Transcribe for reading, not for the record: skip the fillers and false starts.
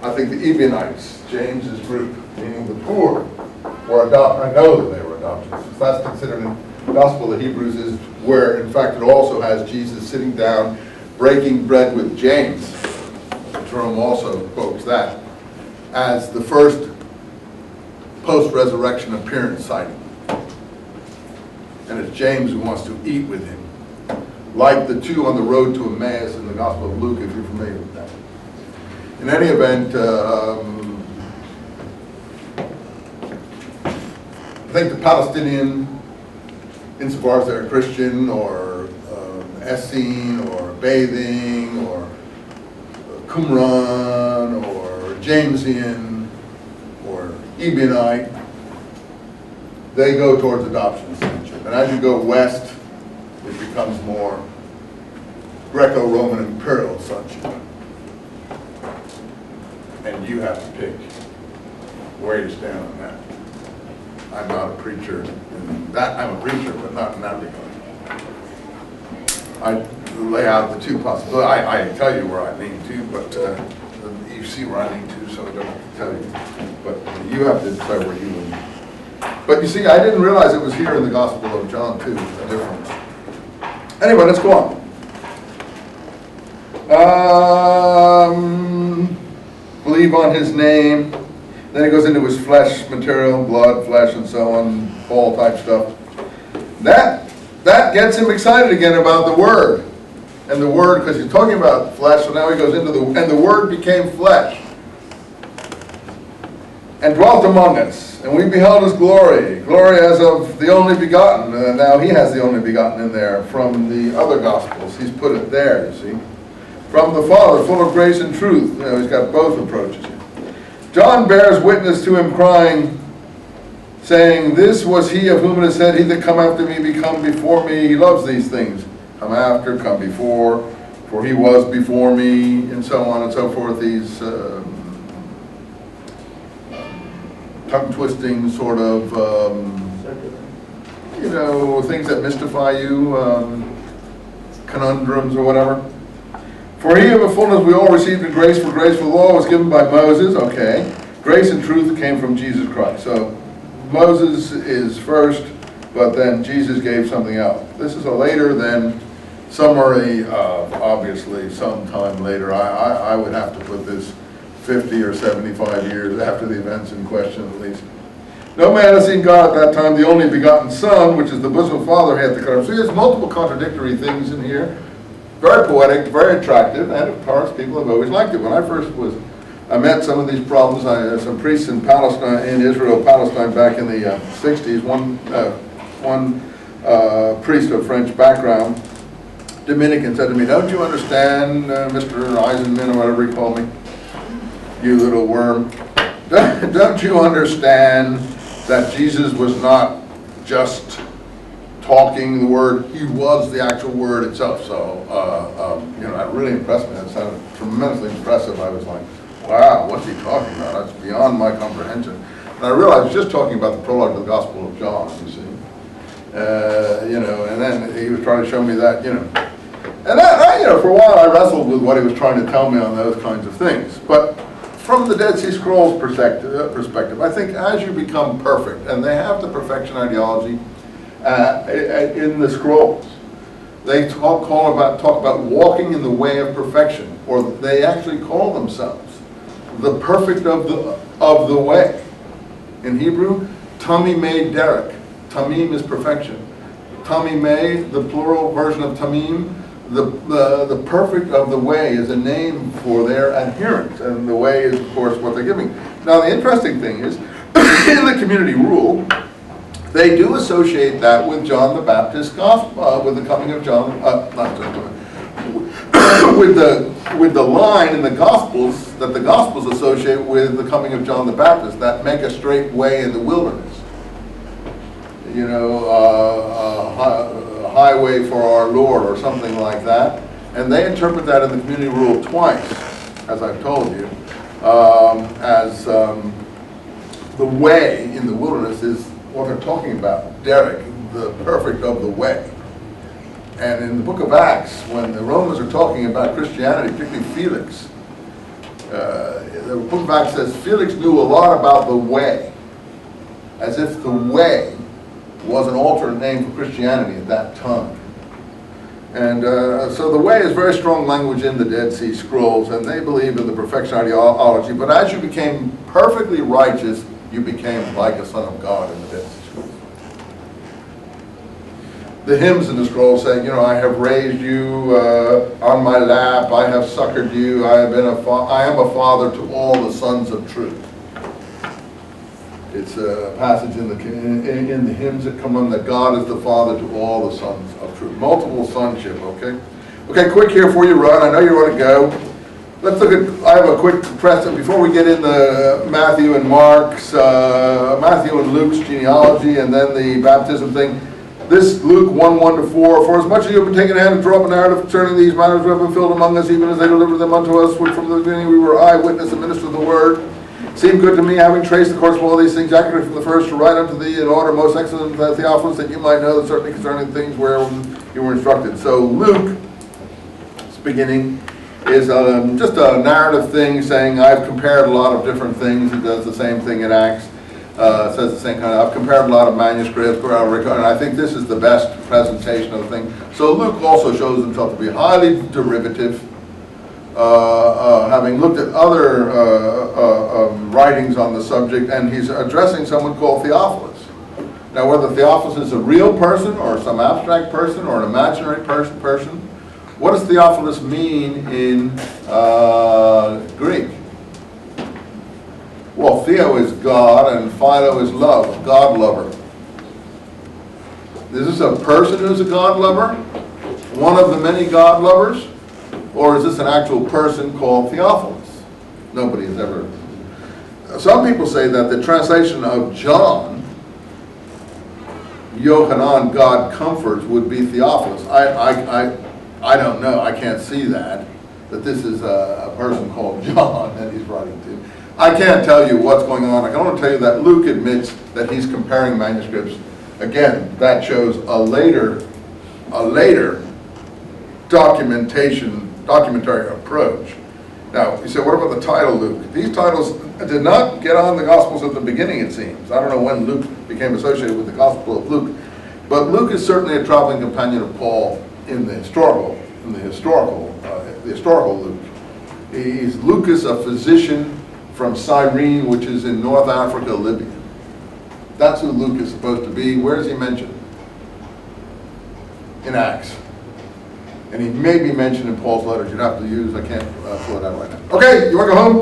I think the Ebionites, James's group, meaning the poor, were adopted. I know that they were adopted. So that's considered in the Gospel of Hebrews is where, in fact, it also has Jesus sitting down, breaking bread with James. Jerome also quotes that as the first post-resurrection appearance sighting. And it's James who wants to eat with him, like the two on the road to Emmaus in the Gospel of Luke, if you're familiar with that. In any event, I think the Palestinian, insofar as they're Christian or Essene or bathing or Qumran or Jamesian or Ebionite, they go towards adoption sonship. And as you go west, it becomes more Greco-Roman imperial sonship. And you have to pick where you stand on that. I'm not a preacher in that. I'm a preacher, but not in that regard. I lay out the two possibilities. I tell you where I lean to, but you see where I lean to, so I don't have to tell you. But you have to decide where you lean. But you see, I didn't realize it was here in the Gospel of John, too, the difference. Anyway, let's go on. Believe on his name. Then he goes into his flesh material, blood, flesh, and so on, Paul type stuff. That gets him excited again about the Word. And the Word, because he's talking about flesh, so now he goes into and the Word became flesh. And dwelt among us. And we beheld his glory. Glory as of the only begotten. Now he has the only begotten in there from the other Gospels. He's put it there, you see. From the Father, full of grace and truth. You know, he's got both approaches here. John bears witness to him, crying, saying, this was he of whom it is said, he that come after me become before me. He loves these things. Come after, come before, for he was before me, and so on and so forth. These tongue-twisting sort of, things that mystify you, conundrums or whatever. For he of the fullness we all received in grace, for grace for the law was given by Moses. Okay. Grace and truth came from Jesus Christ. So Moses is first, but then Jesus gave something else. This is a later than summary of, obviously, sometime later. I would have to put this 50 or 75 years after the events in question, at least. No man has seen God at that time, the only begotten Son, which is the bosom of Father, hath declared. So there's multiple contradictory things in here. Very poetic, very attractive, and of course people have always liked it. When I met some of these problems, some priests in Palestine, in Israel, Palestine, back in the 60s. One priest of French background, Dominican, said to me, don't you understand, Mr. Eisenman, or whatever he called me, you little worm, don't you understand that Jesus was not just talking the Word, he was the actual Word itself. So, that really impressed me. That sounded tremendously impressive. I was like, wow, what's he talking about? That's beyond my comprehension. And I realized he was just talking about the prologue of the Gospel of John, you see. And then he was trying to show me that, And that, for a while I wrestled with what he was trying to tell me on those kinds of things. But from the Dead Sea Scrolls perspective, I think as you become perfect, and they have the perfection ideology in the scrolls, they talk about walking in the way of perfection, or they actually call themselves the perfect of the way. In Hebrew, tamimei derek. Tamim is perfection. Tamimei, the plural version of tamim, the perfect of the way is a name for their adherents, and the way is, of course, what they're giving. Now, the interesting thing is, in the community rule, they do associate that with John the Baptist's gospel, with the coming of John, with the line in the Gospels that the Gospels associate with the coming of John the Baptist, that make a straight way in the wilderness. A highway for our Lord, or something like that. And they interpret that in the community rule twice, as I've told you, as the way in the wilderness is what they're talking about, Derek, the perfect of the way. And in the book of Acts, when the Romans are talking about Christianity, particularly Felix, The book back says Felix knew a lot about the way, as if the way was an alternate name for Christianity at that time. And so the way is very strong language in the Dead Sea Scrolls, and they believe in the perfection ideology, but as you became perfectly righteous, you became like a son of God in the Dead Sea Scrolls. The hymns in the scroll say, I have raised you on my lap, I have succored you, I am a father to all the sons of truth. It's a passage in the hymns that come on that God is the father to all the sons of truth. Multiple sonship, okay? Okay, quick here before you run. I know you want to go. Let's look at, I have a quick precedent before we get into Matthew and Matthew and Luke's genealogy and then the baptism thing. This Luke 1:1-4, for as much as you have been taken in hand to draw up a narrative concerning these matters which have been filled among us, even as they delivered them unto us, which from the beginning we were eyewitness and minister of the word. Seemed good to me, having traced the course of all these things accurately from the first, to write unto thee in order, most excellent Theophilus, that you might know that certainly concerning things where you were instructed. So Luke's beginning is just a narrative thing saying, I've compared a lot of different things. He does the same thing in Acts. Says the same kind of, I've compared a lot of manuscripts, and I think this is the best presentation of the thing. So Luke also shows himself to be highly derivative, having looked at other writings on the subject, and he's addressing someone called Theophilus. Now, whether Theophilus is a real person or some abstract person or an imaginary person, what does Theophilus mean in Greek? Well, Theo is God and Philo is love, God lover. Is this a person who's a God lover? One of the many God lovers? Or is this an actual person called Theophilus? Nobody has ever. Some people say that the translation of John, Yohanan, God comforts, would be Theophilus. I don't know. I can't see that this is a person called John that he's writing to. I can't tell you what's going on. I can only tell you that Luke admits that he's comparing manuscripts. Again, that shows a later documentary approach. Now, you say, what about the title Luke? These titles did not get on the Gospels at the beginning, it seems. I don't know when Luke became associated with the Gospel of Luke, but Luke is certainly a traveling companion of Paul in the historical Luke. He's Lucas, a physician from Cyrene, which is in North Africa, Libya. That's who Luke is supposed to be. Where is he mentioned? In Acts. And he may be mentioned in Paul's letters. You'd have to use, I can't pull it out right now. Okay, you want to go home?